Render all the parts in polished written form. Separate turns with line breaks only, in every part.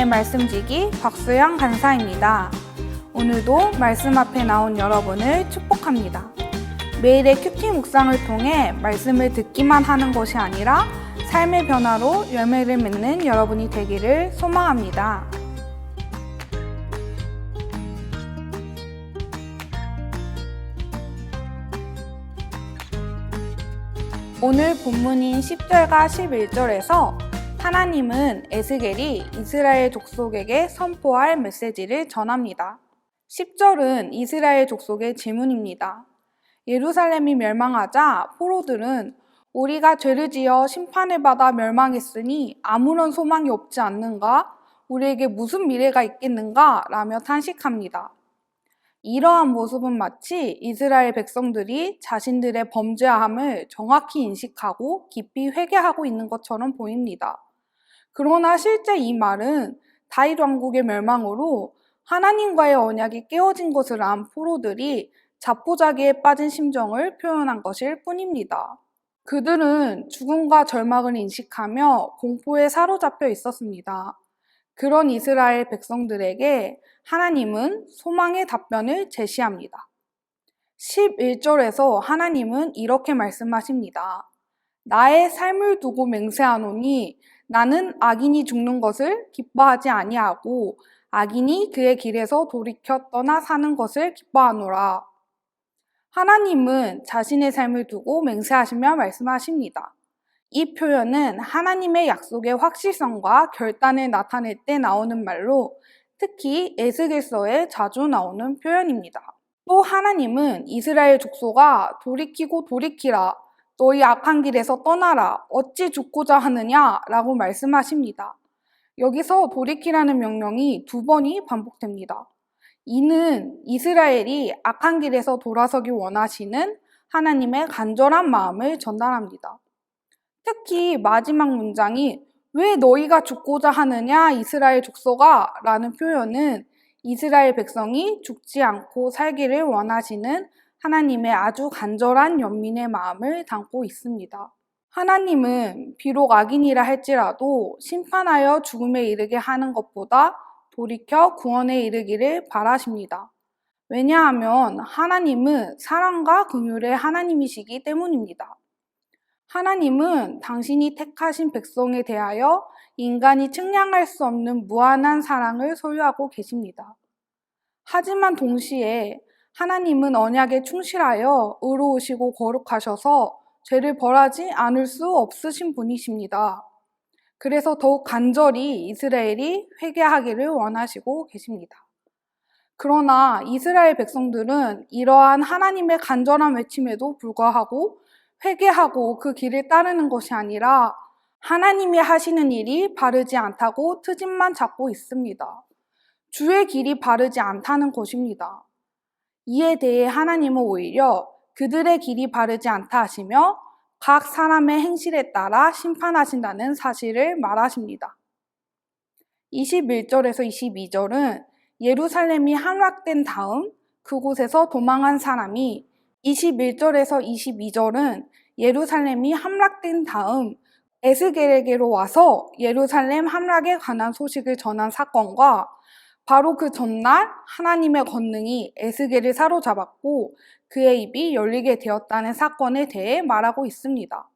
말씀지기 곽수영 간사입니다. 오늘도 말씀 앞에 나온 여러분을 축복합니다. 매일의 큐티 묵상을 통해 말씀을 듣기만 하는 것이 아니라 삶의 변화로 열매를 맺는 여러분이 되기를 소망합니다. 오늘 본문인 10절과 11절에서 하나님은 에스겔이 이스라엘 족속에게 선포할 메시지를 전합니다. 10절은 이스라엘 족속의 질문입니다. 예루살렘이 멸망하자 포로들은 우리가 죄를 지어 심판을 받아 멸망했으니 아무런 소망이 없지 않는가? 우리에게 무슨 미래가 있겠는가? 라며 탄식합니다. 이러한 모습은 마치 이스라엘 백성들이 자신들의 범죄함을 정확히 인식하고 깊이 회개하고 있는 것처럼 보입니다. 그러나 실제 이 말은 다윗 왕국의 멸망으로 하나님과의 언약이 깨어진 것을 안 포로들이 자포자기에 빠진 심정을 표현한 것일 뿐입니다. 그들은 죽음과 절망을 인식하며 공포에 사로잡혀 있었습니다. 그런 이스라엘 백성들에게 하나님은 소망의 답변을 제시합니다. 11절에서 하나님은 이렇게 말씀하십니다. 나의 삶을 두고 맹세하노니 나는 악인이 죽는 것을 기뻐하지 아니하고 악인이 그의 길에서 돌이켜 떠나 사는 것을 기뻐하노라. 하나님은 자신의 삶을 두고 맹세하시며 말씀하십니다. 이 표현은 하나님의 약속의 확실성과 결단을 나타낼 때 나오는 말로 특히 에스겔서에 자주 나오는 표현입니다. 또 하나님은 이스라엘 족속아 돌이키고 돌이키라 너희 악한 길에서 떠나라 어찌 죽고자 하느냐 라고 말씀하십니다. 여기서 돌이키라는 명령이 2번이 반복됩니다. 이는 이스라엘이 악한 길에서 돌아서기 원하시는 하나님의 간절한 마음을 전달합니다. 특히 마지막 문장이 왜 너희가 죽고자 하느냐 이스라엘 족속아 라는 표현은 이스라엘 백성이 죽지 않고 살기를 원하시는 하나님의 아주 간절한 연민의 마음을 담고 있습니다. 하나님은 비록 악인이라 할지라도 심판하여 죽음에 이르게 하는 것보다 돌이켜 구원에 이르기를 바라십니다. 왜냐하면 하나님은 사랑과 긍휼의 하나님이시기 때문입니다. 하나님은 당신이 택하신 백성에 대하여 인간이 측량할 수 없는 무한한 사랑을 소유하고 계십니다. 하지만 동시에 하나님은 언약에 충실하여 의로우시고 거룩하셔서 죄를 벌하지 않을 수 없으신 분이십니다. 그래서 더욱 간절히 이스라엘이 회개하기를 원하시고 계십니다. 그러나 이스라엘 백성들은 이러한 하나님의 간절한 외침에도 불구하고 회개하고 그 길을 따르는 것이 아니라 하나님이 하시는 일이 바르지 않다고 트집만 잡고 있습니다. 주의 길이 바르지 않다는 것입니다. 이에 대해 하나님은 오히려 그들의 길이 바르지 않다 하시며 각 사람의 행실에 따라 심판하신다는 사실을 말하십니다. 21절에서 22절은 예루살렘이 함락된 다음 그곳에서 도망한 사람이 21절에서 22절은 예루살렘이 함락된 다음 에스겔에게로 와서 예루살렘 함락에 관한 소식을 전한 사건과 바로 그 전날 하나님의 권능이 에스겔을 사로잡았고 그의 입이 열리게 되었다는 사건에 대해 말하고 있습니다.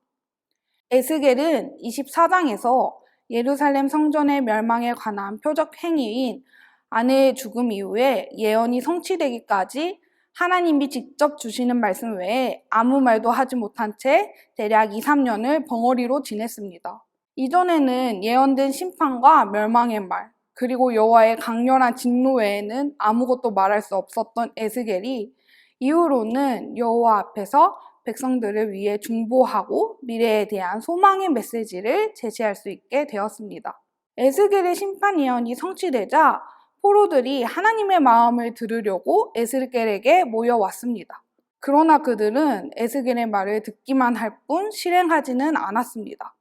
에스겔은 24장에서 예루살렘 성전의 멸망에 관한 표적 행위인 아내의 죽음 이후에 예언이 성취되기까지 하나님이 직접 주시는 말씀 외에 아무 말도 하지 못한 채 대략 2, 3년을 벙어리로 지냈습니다. 이전에는 예언된 심판과 멸망의 말, 그리고 여호와의 강렬한 진노 외에는 아무것도 말할 수 없었던 에스겔이 이후로는 여호와 앞에서 백성들을 위해 중보하고 미래에 대한 소망의 메시지를 제시할 수 있게 되었습니다. 에스겔의 심판 예언이 성취되자 포로들이 하나님의 마음을 들으려고 에스겔에게 모여왔습니다. 그러나 그들은 에스겔의 말을 듣기만 할 뿐 실행하지는 않았습니다.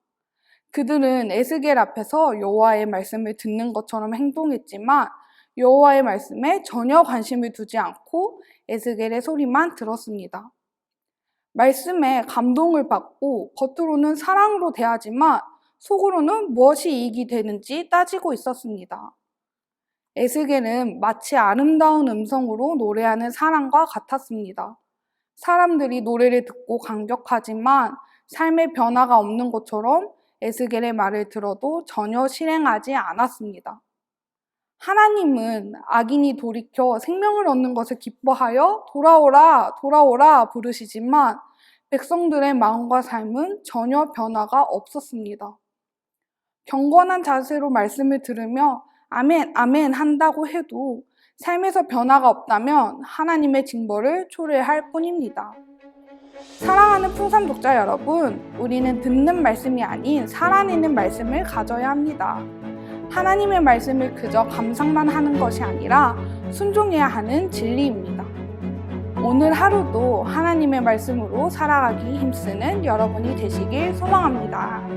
그들은 에스겔 앞에서 여호와의 말씀을 듣는 것처럼 행동했지만 여호와의 말씀에 전혀 관심을 두지 않고 에스겔의 소리만 들었습니다. 말씀에 감동을 받고 겉으로는 사랑으로 대하지만 속으로는 무엇이 이익이 되는지 따지고 있었습니다. 에스겔은 마치 아름다운 음성으로 노래하는 사람과 같았습니다. 사람들이 노래를 듣고 감격하지만 삶의 변화가 없는 것처럼 에스겔의 말을 들어도 전혀 실행하지 않았습니다. 하나님은 악인이 돌이켜 생명을 얻는 것을 기뻐하여 돌아오라, 돌아오라 부르시지만 백성들의 마음과 삶은 전혀 변화가 없었습니다. 경건한 자세로 말씀을 들으며 아멘, 아멘 한다고 해도 삶에서 변화가 없다면 하나님의 징벌을 초래할 뿐입니다. 사랑하는 풍산 독자 여러분, 우리는 듣는 말씀이 아닌 살아내는 말씀을 가져야 합니다. 하나님의 말씀을 그저 감상만 하는 것이 아니라 순종해야 하는 진리입니다. 오늘 하루도 하나님의 말씀으로 살아가기 힘쓰는 여러분이 되시길 소망합니다.